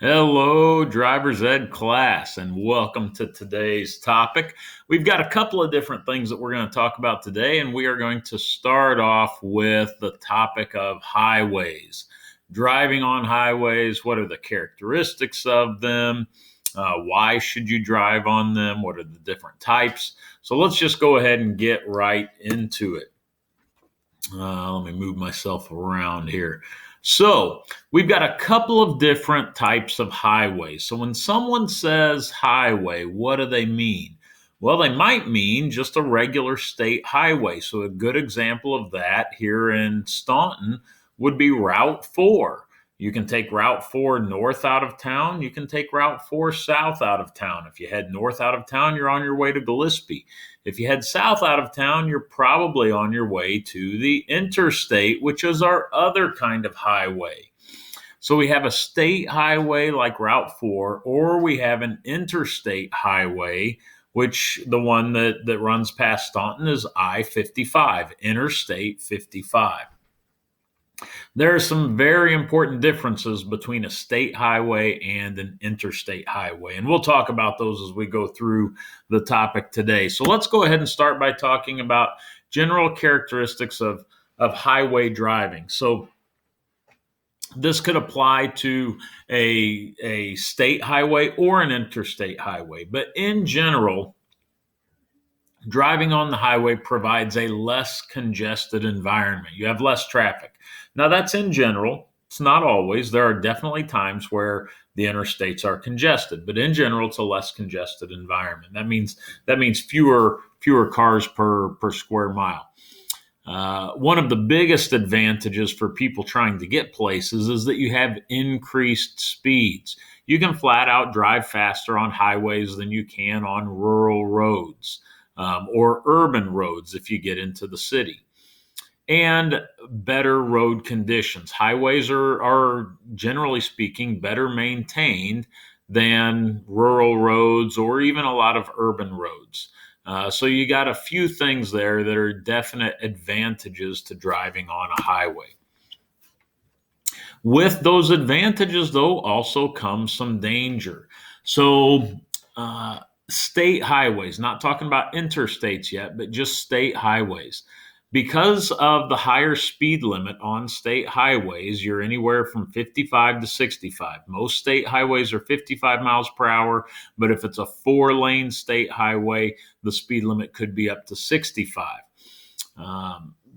Hello, driver's ed class, and welcome to today's topic. We've got a couple of different things that we're going to talk about today, and we are going to start off with the topic of highways. Driving on highways, what are the characteristics of them? Why should you drive on them? What are the different types? So let's just go ahead and get right into it. Let me move myself around here. So, we've got a couple of different types of highways. So, when someone says highway, what do they mean? Well, they might mean just a regular state highway. So, a good example of that here in Staunton would be Route 4. You can take Route 4 north out of town. You can take Route 4 south out of town. If you head north out of town, you're on your way to Gillespie. If you head south out of town, you're probably on your way to the interstate, which is our other kind of highway. So we have a state highway like Route 4, or we have an interstate highway, which the one that runs past Staunton is I-55, Interstate 55. There are some very important differences between a state highway and an interstate highway, and we'll talk about those as we go through the topic today. So let's go ahead and start by talking about general characteristics of highway driving. So this could apply to a state highway or an interstate highway, but in general, driving on the highway provides a less congested environment. You have less traffic. Now, that's in general. It's not always. There are definitely times where the interstates are congested, but in general, it's a less congested environment. That means fewer cars per square mile. One of the biggest advantages for people trying to get places is that you have increased speeds. You can flat out drive faster on highways than you can on rural roads. Or urban roads if you get into the city. And better road conditions. Highways are generally speaking better maintained than rural roads or even a lot of urban roads. So you got a few things there that are definite advantages to driving on a highway. With those advantages, though, also comes some danger. So, state highways, not talking about interstates yet, but just state highways. Because of the higher speed limit on state highways, you're anywhere from 55 to 65. Most state highways are 55 miles per hour, but if it's a 4-lane state highway, the speed limit could be up to 65.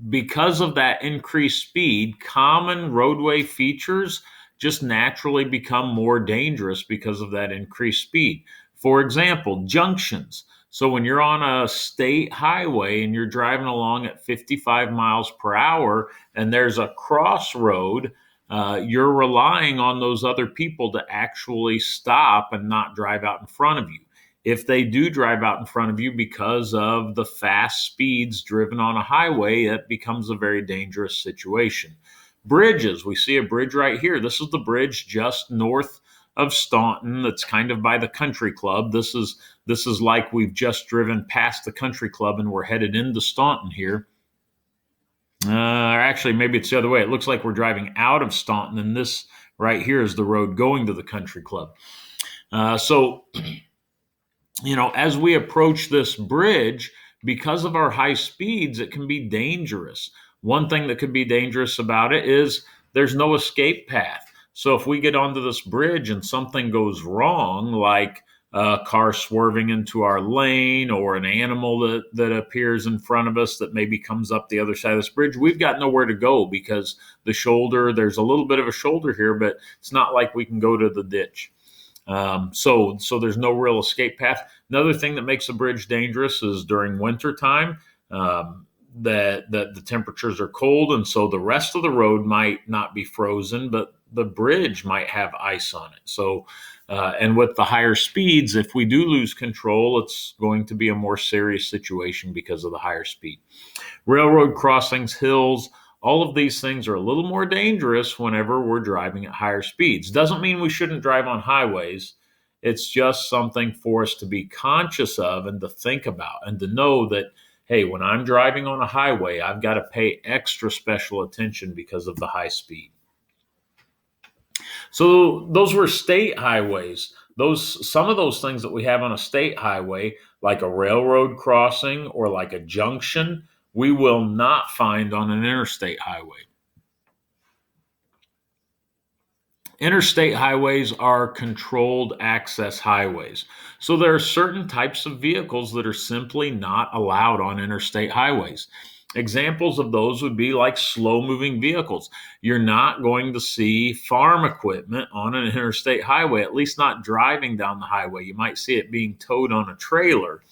Because of that increased speed, common roadway features just naturally become more dangerous because of that increased speed. For example, junctions. So when you're on a state highway and you're driving along at 55 miles per hour and there's a crossroad, you're relying on those other people to actually stop and not drive out in front of you. If they do drive out in front of you because of the fast speeds driven on a highway, it becomes a very dangerous situation. Bridges, we see a bridge right here. This is the bridge just north of Staunton that's kind of by the country club. This is like we've just driven past the country club and we're headed into Staunton here. Or actually, maybe it's the other way. It looks like we're driving out of Staunton, and this right here is the road going to the country club. So as we approach this bridge, because of our high speeds, it can be dangerous. One thing that could be dangerous about it is there's no escape path. So if we get onto this bridge and something goes wrong, like a car swerving into our lane or an animal that appears in front of us that maybe comes up the other side of this bridge, we've got nowhere to go because there's a little bit of a shoulder here, but it's not like we can go to the ditch. So there's no real escape path. Another thing that makes a bridge dangerous is during winter time, that the temperatures are cold, and so the rest of the road might not be frozen, but the bridge might have ice on it. So, and with the higher speeds, if we do lose control, it's going to be a more serious situation because of the higher speed. Railroad crossings, hills, all of these things are a little more dangerous whenever we're driving at higher speeds. Doesn't mean we shouldn't drive on highways. It's just something for us to be conscious of and to think about and to know that, hey, when I'm driving on a highway, I've got to pay extra special attention because of the high speed. So those were state highways. Some of those things that we have on a state highway, like a railroad crossing or like a junction, we will not find on an interstate highway. Interstate highways are controlled access highways. So there are certain types of vehicles that are simply not allowed on interstate highways. Examples of those would be like slow moving vehicles. You're not going to see farm equipment on an interstate highway, at least not driving down the highway. You might see it being towed on a trailer.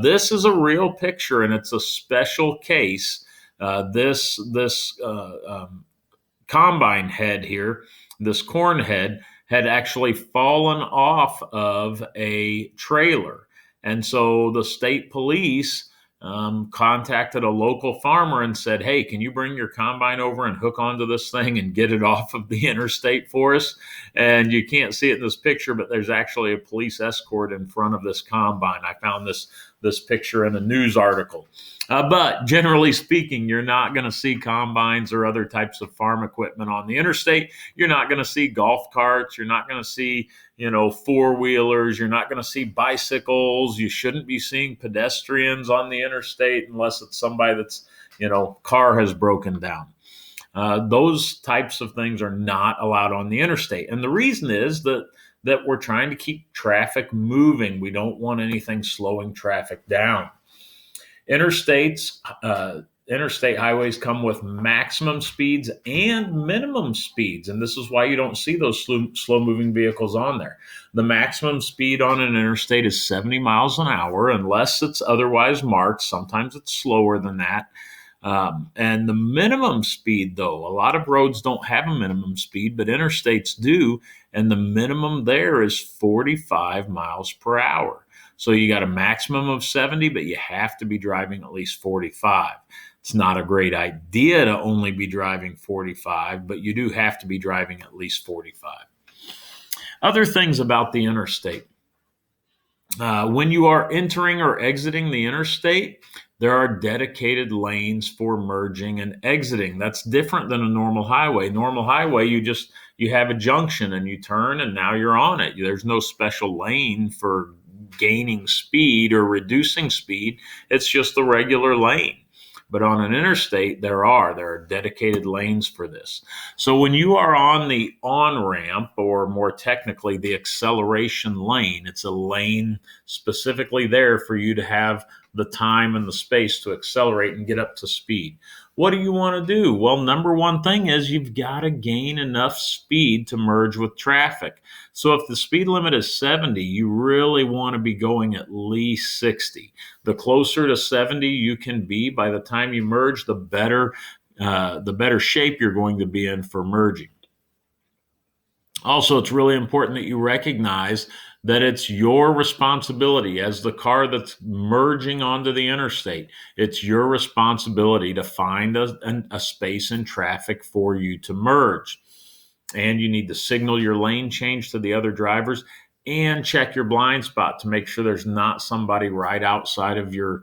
This is a real picture and it's a special case. This combine head here, this corn head, had actually fallen off of a trailer. And so the state police contacted a local farmer and said, "Hey, can you bring your combine over and hook onto this thing and get it off of the interstate for us?" And you can't see it in this picture, but there's actually a police escort in front of this combine. I found this picture in a news article. But generally speaking, you're not going to see combines or other types of farm equipment on the interstate. You're not going to see golf carts. You're not going to see, four-wheelers. You're not going to see bicycles. You shouldn't be seeing pedestrians on the interstate unless it's somebody that's, car has broken down. Those types of things are not allowed on the interstate. And the reason is that we're trying to keep traffic moving. We don't want anything slowing traffic down. Interstates, interstate highways come with maximum speeds and minimum speeds, and this is why you don't see those slow-moving vehicles on there. The maximum speed on an interstate is 70 miles an hour, unless it's otherwise marked. Sometimes it's slower than that. And the minimum speed, though, a lot of roads don't have a minimum speed, but interstates do, and the minimum there is 45 miles per hour. So you got a maximum of 70, but you have to be driving at least 45. It's not a great idea to only be driving 45, but you do have to be driving at least 45. Other things about the interstate. When you are entering or exiting the interstate, there are dedicated lanes for merging and exiting. That's different than a normal highway. Normal highway, you have a junction and you turn and now you're on it. There's no special lane for gaining speed or reducing speed. It's just the regular lane. But on an interstate, there are dedicated lanes for this. So when you are on the on-ramp, or more technically, the acceleration lane, it's a lane specifically there for you to have the time and the space to accelerate and get up to speed. What do you want to do? Well, number one thing is you've got to gain enough speed to merge with traffic. So if the speed limit is 70, you really want to be going at least 60. The closer to 70 you can be by the time you merge, the better shape you're going to be in for merging. Also, it's really important that you recognize that it's your responsibility as the car that's merging onto the interstate. It's your responsibility to find a space in traffic for you to merge. And you need to signal your lane change to the other drivers and check your blind spot to make sure there's not somebody right outside of your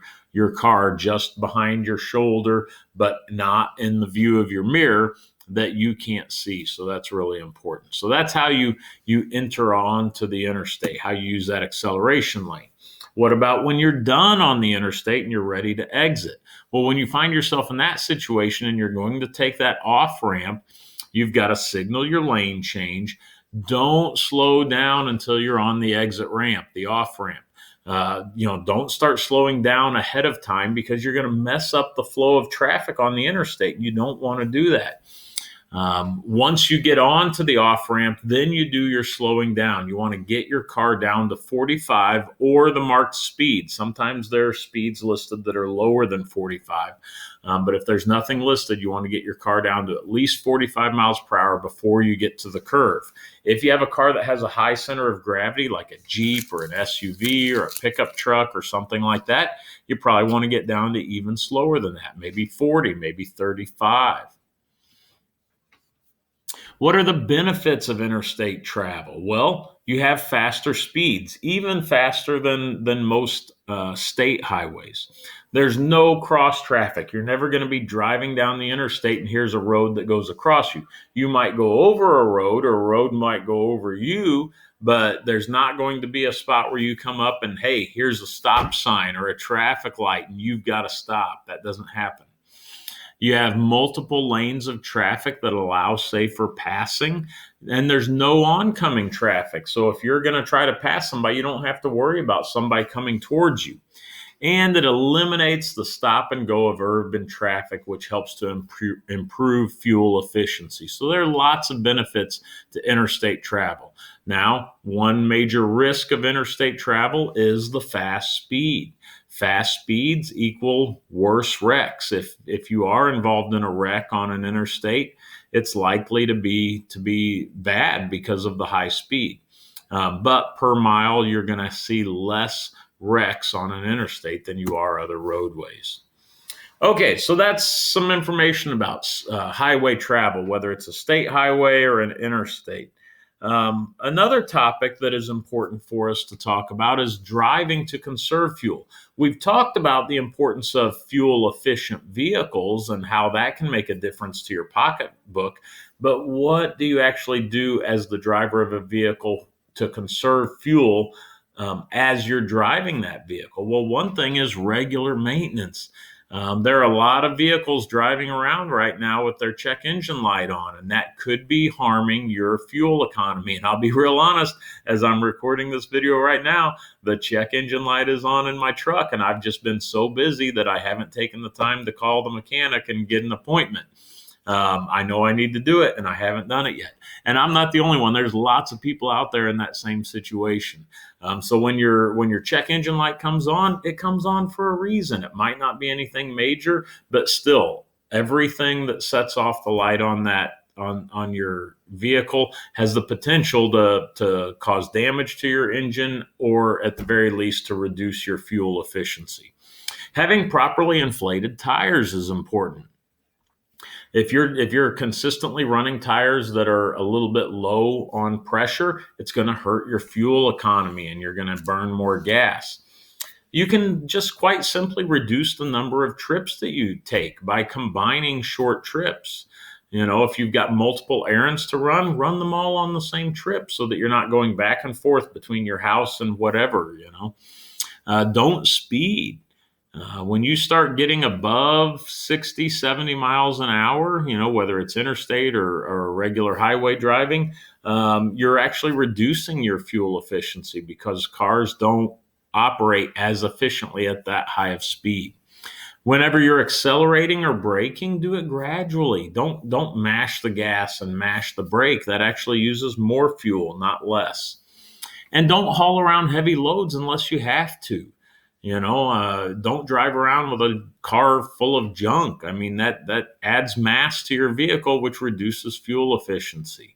car, just behind your shoulder, but not in the view of your mirror that you can't see. So that's really important. So that's how you enter onto the interstate, how you use that acceleration lane. What about when you're done on the interstate and you're ready to exit? Well, when you find yourself in that situation and you're going to take that off ramp, you've got to signal your lane change. Don't slow down until you're on the exit ramp, the off ramp. Don't start slowing down ahead of time because you're going to mess up the flow of traffic on the interstate. You don't want to do that. Once you get onto the off ramp, then you do your slowing down. You want to get your car down to 45 or the marked speed. Sometimes there are speeds listed that are lower than 45. But if there's nothing listed, you want to get your car down to at least 45 miles per hour before you get to the curve. If you have a car that has a high center of gravity, like a Jeep or an SUV or a pickup truck or something like that, you probably want to get down to even slower than that, maybe 40, maybe 35. What are the benefits of interstate travel? Well, you have faster speeds, even faster than most state highways. There's no cross traffic. You're never going to be driving down the interstate and here's a road that goes across you. You might go over a road or a road might go over you, but there's not going to be a spot where you come up and, hey, here's a stop sign or a traffic light and you've got to stop. That doesn't happen. You have multiple lanes of traffic that allow safer passing, and there's no oncoming traffic. So if you're going to try to pass somebody, you don't have to worry about somebody coming towards you. And it eliminates the stop and go of urban traffic, which helps to improve fuel efficiency. So there are lots of benefits to interstate travel. Now, one major risk of interstate travel is the fast speed. Fast speeds equal worse wrecks. If you are involved in a wreck on an interstate, it's likely to be bad because of the high speed. But per mile, you're going to see less wrecks on an interstate than you are other roadways. Okay, so that's some information about highway travel, whether it's a state highway or an interstate. Another topic that is important for us to talk about is driving to conserve fuel. We've talked about the importance of fuel efficient vehicles and how that can make a difference to your pocketbook, but what do you actually do as the driver of a vehicle to conserve fuel as you're driving that vehicle? Well, one thing is regular maintenance. There are a lot of vehicles driving around right now with their check engine light on, and that could be harming your fuel economy. And I'll be real honest, as I'm recording this video right now, the check engine light is on in my truck, and I've just been so busy that I haven't taken the time to call the mechanic and get an appointment. I know I need to do it, and I haven't done it yet. And I'm not the only one. There's lots of people out there in that same situation. So when your check engine light comes on, it comes on for a reason. It might not be anything major, but still, everything that sets off the light on that on your vehicle has the potential to cause damage to your engine, or at the very least to reduce your fuel efficiency. Having properly inflated tires is important. If you're consistently running tires that are a little bit low on pressure, it's going to hurt your fuel economy and you're going to burn more gas. You can just quite simply reduce the number of trips that you take by combining short trips. If you've got multiple errands to run them all on the same trip so that you're not going back and forth between your house and whatever. Don't speed. When you start getting above 60, 70 miles an hour, whether it's interstate or regular highway driving, you're actually reducing your fuel efficiency because cars don't operate as efficiently at that high of speed. Whenever you're accelerating or braking, do it gradually. Don't mash the gas and mash the brake. That actually uses more fuel, not less. And don't haul around heavy loads unless you have to. Don't drive around with a car full of junk. I mean, that adds mass to your vehicle, which reduces fuel efficiency.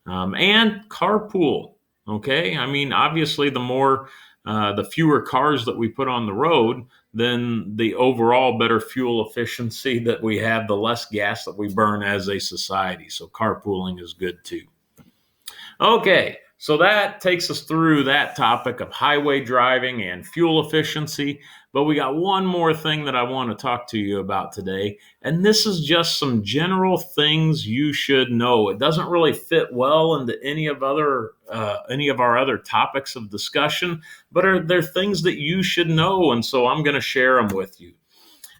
And carpool. Okay. I mean, obviously, the fewer cars that we put on the road, then the overall better fuel efficiency that we have, the less gas that we burn as a society. So carpooling is good too. Okay. So that takes us through that topic of highway driving and fuel efficiency. But we got one more thing that I want to talk to you about today. And this is just some general things you should know. It doesn't really fit well into any of our other topics of discussion, but they're things that you should know. And so I'm going to share them with you.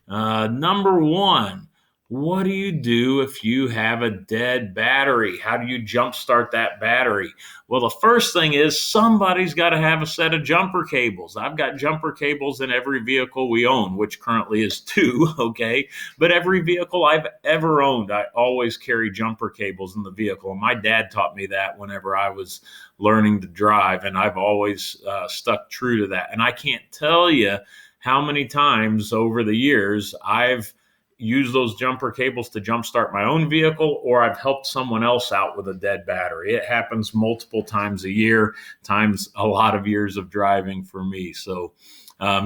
Number one. What do you do if you have a dead battery? How do you jumpstart that battery? Well, the first thing is somebody's got to have a set of jumper cables. I've got jumper cables in every vehicle we own, which currently is 2, okay? But every vehicle I've ever owned, I always carry jumper cables in the vehicle. And my dad taught me that whenever I was learning to drive, and I've always stuck true to that. And I can't tell you how many times over the years I've use those jumper cables to jumpstart my own vehicle, or I've helped someone else out with a dead battery. It happens multiple times a year, times a lot of years of driving for me. So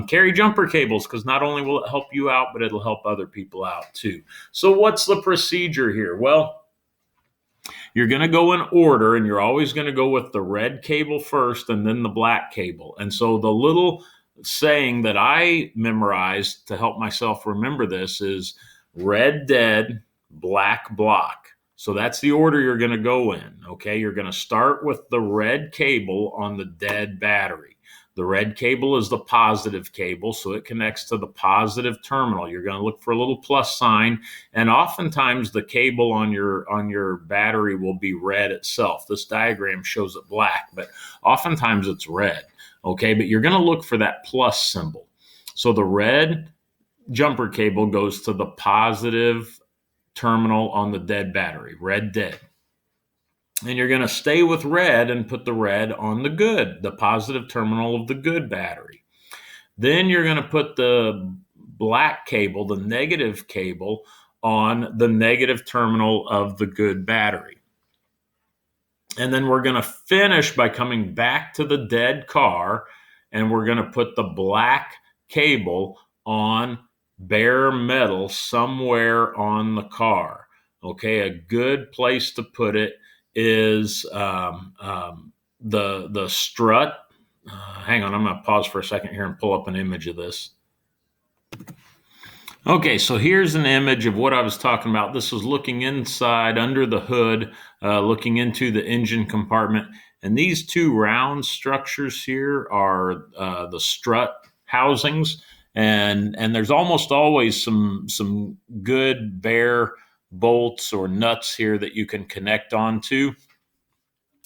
carry jumper cables because not only will it help you out, but it'll help other people out too. So what's the procedure here? Well, you're going to go in order, and you're always going to go with the red cable first and then the black cable. And so the little saying that I memorized to help myself remember this is red dead, black block. So that's the order you're going to go in. Okay. You're going to start with the red cable on the dead battery. The red cable is the positive cable, so it connects to the positive terminal. You're going to look for a little plus sign, and oftentimes the cable on your battery will be red itself. This diagram shows it black, but oftentimes it's red. Okay, but you're going to look for that plus symbol. So the red jumper cable goes to the positive terminal on the dead battery, red dead. And you're going to stay with red and put the red on the positive terminal of the good battery. Then you're going to put the black cable, the negative cable, on the negative terminal of the good battery. And then we're going to finish by coming back to the dead car, and we're going to put the black cable on bare metal somewhere on the car. Okay, a good place to put it is the strut. Hang on, I'm going to pause for a second here and pull up an image of this. Okay, so here's an image of what I was talking about. This was looking inside under the hood, looking into the engine compartment. And these two round structures here are the strut housings. And there's almost always some good bare bolts or nuts here that you can connect onto.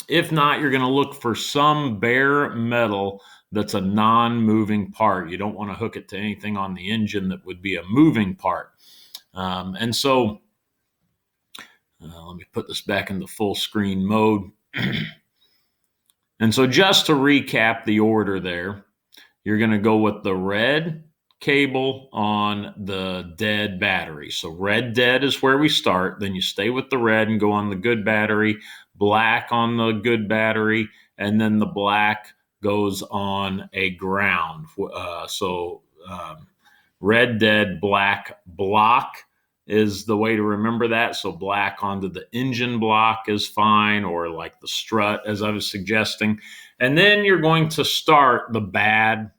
If not, you're going to look for some bare metal that's a non-moving part. You don't want to hook it to anything on the engine that would be a moving part. And so let me put this back into full screen mode. And so just to recap the order there, you're going to go with the red cable on the dead battery. So red dead is where we start. Then you stay with the red and go on the good battery, black on the good battery, and then the black goes on a ground. Red dead, black block is the way to remember that. So black onto the engine block is fine, or like the strut, as I was suggesting. And then you're going to start the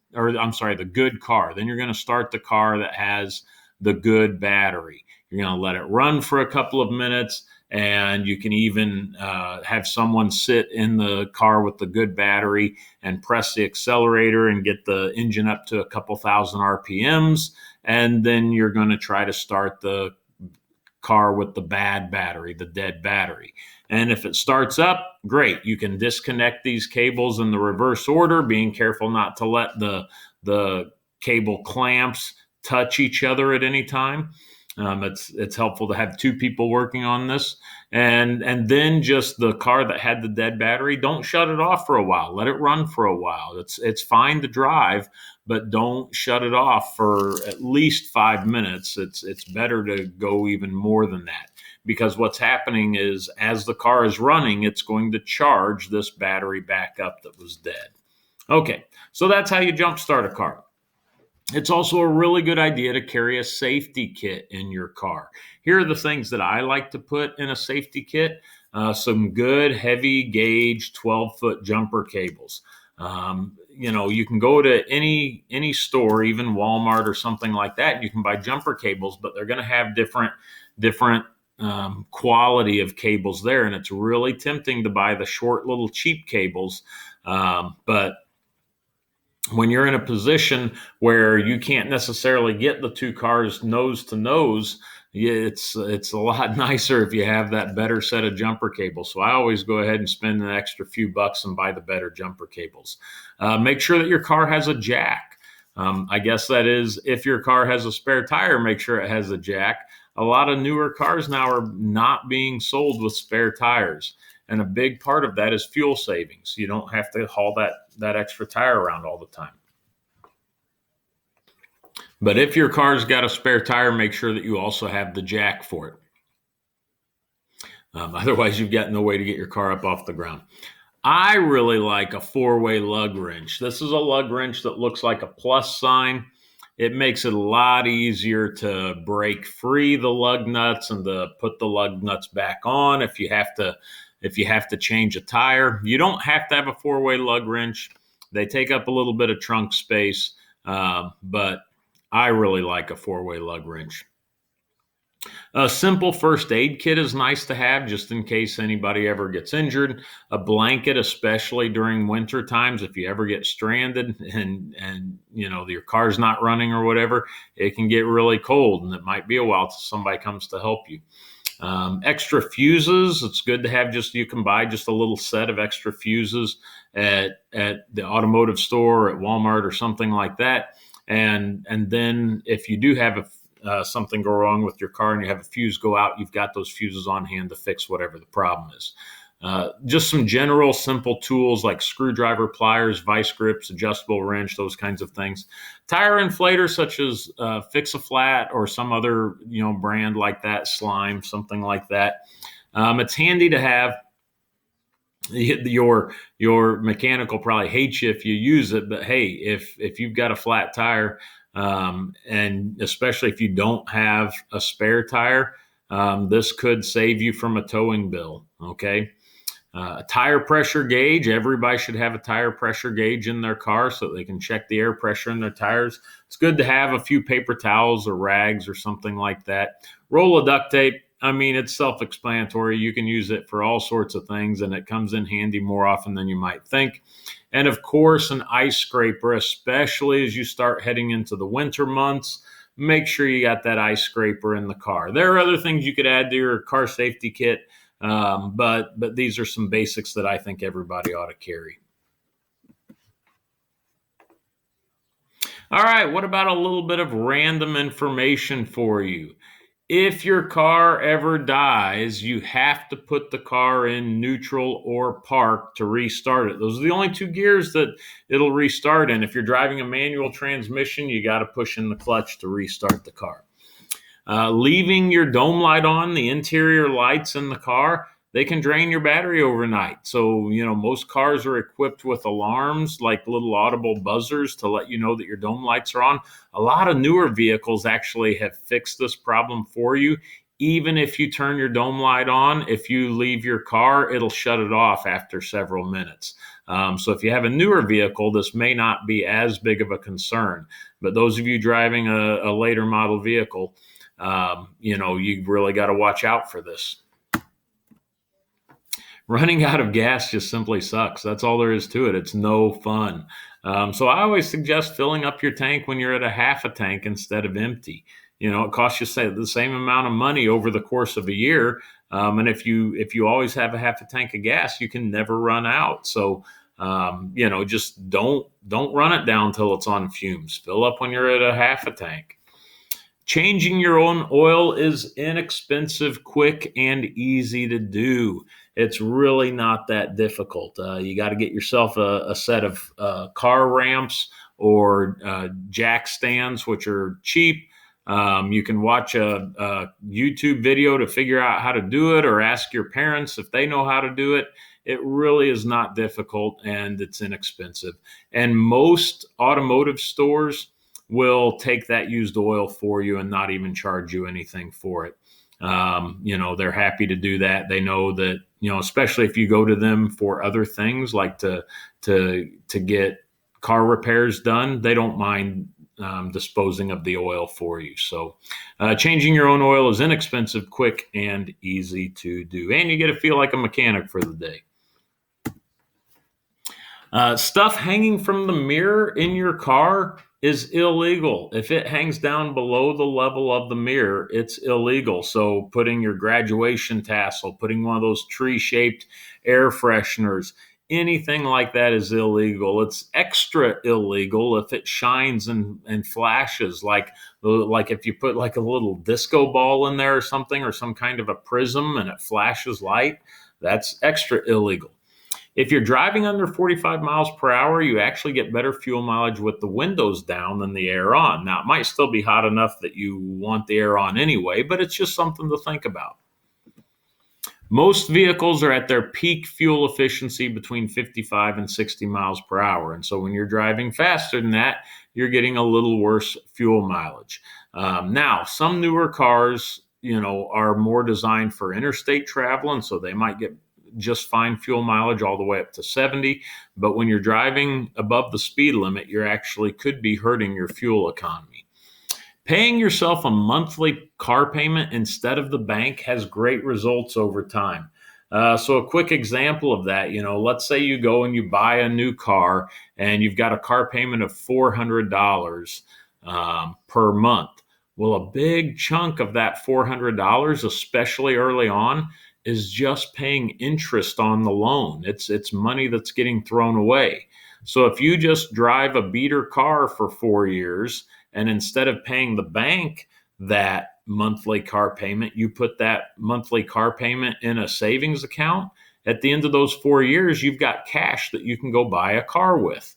good car. Then you're going to start the car that has the good battery. You're going to let it run for a couple of minutes, and you can even have someone sit in the car with the good battery and press the accelerator and get the engine up to a couple thousand RPMs. And then you're going to try to start the car with the bad battery, the dead battery. And if it starts up, great. You can disconnect these cables in the reverse order, being careful not to let the cable clamps touch each other at any time. It's helpful to have two people working on this. And then just the car that had the dead battery, don't shut it off for a while. Let it run for a while. It's fine to drive, but don't shut it off for at least 5 minutes. It's better to go even more than that, because what's happening is as the car is running, it's going to charge this battery back up that was dead. Okay, so that's how you jumpstart a car. It's also a really good idea to carry a safety kit in your car. Here are the things that I like to put in a safety kit. Some good heavy gauge 12-foot jumper cables. You can go to any store, even Walmart or something like that, and you can buy jumper cables, but they're going to have different quality of cables there. And it's really tempting to buy the short little cheap cables. But when you're in a position where you can't necessarily get the two cars nose to nose, it's a lot nicer if you have that better set of jumper cables. So I always go ahead and spend an extra few bucks and buy the better jumper cables. Make sure that your car has a jack. I guess that is, if your car has a spare tire, make sure it has a jack. A lot of newer cars now are not being sold with spare tires. And a big part of that is fuel savings. You don't have to haul that extra tire around all the time. But if your car's got a spare tire, make sure that you also have the jack for it. Otherwise, you've got no way to get your car up off the ground. I really like a 4-way lug wrench. This is a lug wrench that looks like a plus sign. It makes it a lot easier to break free the lug nuts and to put the lug nuts back on if you have to change a tire. You don't have to have a 4-way lug wrench. They take up a little bit of trunk space, but I really like a four-way lug wrench. A simple first aid kit is nice to have just in case anybody ever gets injured. A blanket, especially during winter times, if you ever get stranded and your car's not running or whatever, it can get really cold and it might be a while till somebody comes to help you. Extra fuses. It's good to have you can buy just a little set of extra fuses at the automotive store, at Walmart or something like that. And then if you do have something go wrong with your car and you have a fuse go out, you've got those fuses on hand to fix whatever the problem is. Just some general simple tools like screwdriver, pliers, vice grips, adjustable wrench, those kinds of things. Tire inflators such as Fix-A-Flat or some other brand like that, Slime, something like that. It's handy to have. Your mechanic will probably hate you if you use it, but hey, if you've got a flat tire, and especially if you don't have a spare tire, this could save you from a towing bill. Okay. A tire pressure gauge. Everybody should have a tire pressure gauge in their car so they can check the air pressure in their tires. It's good to have a few paper towels or rags or something like that. Roll of duct tape. I mean, it's self-explanatory. You can use it for all sorts of things, and it comes in handy more often than you might think. And of course, an ice scraper, especially as you start heading into the winter months. Make sure you got that ice scraper in the car. There are other things you could add to your car safety kit, but these are some basics that I think everybody ought to carry. All right, what about a little bit of random information for you? If your car ever dies, you have to put the car in neutral or park to restart it. Those are the only two gears that it'll restart in. If you're driving a manual transmission, you got to push in the clutch to restart the car. Leaving your dome light on, the interior lights in the car, they can drain your battery overnight. So, most cars are equipped with alarms like little audible buzzers to let you know that your dome lights are on. A lot of newer vehicles actually have fixed this problem for you. Even if you turn your dome light on, if you leave your car, it'll shut it off after several minutes. So if you have a newer vehicle, this may not be as big of a concern. But those of you driving a later model vehicle, you really got to watch out for this. Running out of gas just simply sucks. That's all there is to it. It's no fun. So I always suggest filling up your tank when you're at a half a tank instead of empty. It costs you the same amount of money over the course of a year. And if you always have a half a tank of gas, you can never run out. So, just don't run it down till it's on fumes. Fill up when you're at a half a tank. Changing your own oil is inexpensive, quick, and easy to do. It's really not that difficult. You got to get yourself a set of car ramps or jack stands, which are cheap. You can watch a YouTube video to figure out how to do it, or ask your parents if they know how to do it. It really is not difficult, and it's inexpensive. And most automotive stores will take that used oil for you and not even charge you anything for it. They're happy to do that. They know that, especially if you go to them for other things like to get car repairs done, they don't mind disposing of the oil for you. So changing your own oil is inexpensive, quick, and easy to do. And you get to feel like a mechanic for the day. Stuff hanging from the mirror in your car is illegal. If it hangs down below the level of the mirror, it's illegal. So putting your graduation tassel, putting one of those tree-shaped air fresheners, anything like that is illegal. It's extra illegal if it shines and flashes, like if you put like a little disco ball in there or something, or some kind of a prism and it flashes light. That's extra illegal. If you're driving under 45 miles per hour, you actually get better fuel mileage with the windows down than the air on. Now, it might still be hot enough that you want the air on anyway, but it's just something to think about. Most vehicles are at their peak fuel efficiency between 55 and 60 miles per hour. And so when you're driving faster than that, you're getting a little worse fuel mileage. Now, some newer cars, are more designed for interstate travel, and so they might get just fine fuel mileage all the way up to 70. But when you're driving above the speed limit, you actually could be hurting your fuel economy. Paying yourself a monthly car payment instead of the bank has great results over time. So a quick example of that, let's say you go and you buy a new car and you've got a car payment of $400 per month. Well, a big chunk of that $400, especially early on, is just paying interest on the loan. It's money that's getting thrown away. So if you just drive a beater car for 4 years, and instead of paying the bank that monthly car payment, you put that monthly car payment in a savings account, at the end of those 4 years, you've got cash that you can go buy a car with.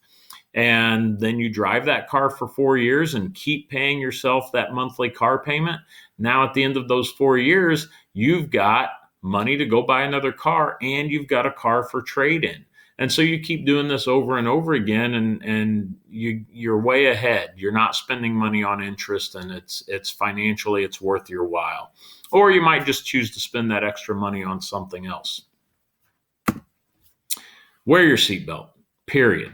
And then you drive that car for 4 years and keep paying yourself that monthly car payment. Now, at the end of those 4 years, you've got money to go buy another car and you've got a car for trade-in. And so you keep doing this over and over again, and you're way ahead. You're not spending money on interest, and it's financially, it's worth your while. Or you might just choose to spend that extra money on something else. Wear your seatbelt, period.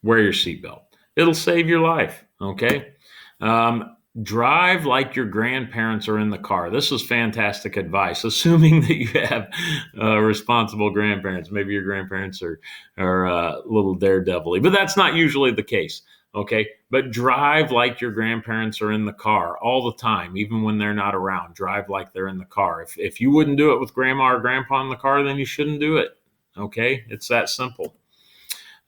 Wear your seatbelt. It'll save your life, okay? Drive like your grandparents are in the car. This is fantastic advice, assuming that you have responsible grandparents. Maybe your grandparents are a little daredevil-y, but that's not usually the case, okay? But drive like your grandparents are in the car all the time, even when they're not around. Drive like they're in the car. If you wouldn't do it with grandma or grandpa in the car, then you shouldn't do it, okay? It's that simple.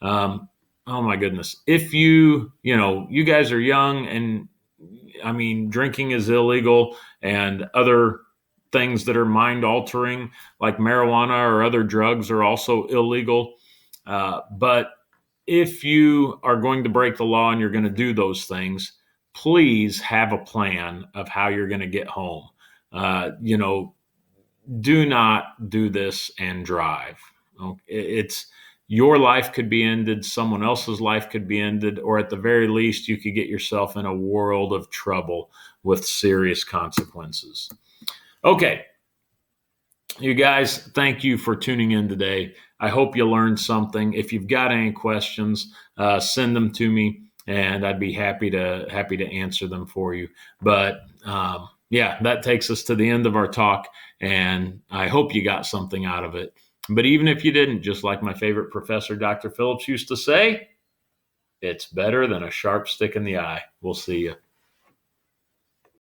Oh my goodness. If you guys are young, and I mean, drinking is illegal and other things that are mind altering like marijuana or other drugs are also illegal. But if you are going to break the law and you're going to do those things, please have a plan of how you're going to get home. Do not do this and drive. It's your life could be ended, someone else's life could be ended, or at the very least, you could get yourself in a world of trouble with serious consequences. Okay, you guys, thank you for tuning in today. I hope you learned something. If you've got any questions, send them to me, and I'd be happy to answer them for you. But that takes us to the end of our talk, and I hope you got something out of it. But even if you didn't, just like my favorite professor, Dr. Phillips, used to say, it's better than a sharp stick in the eye. We'll see you.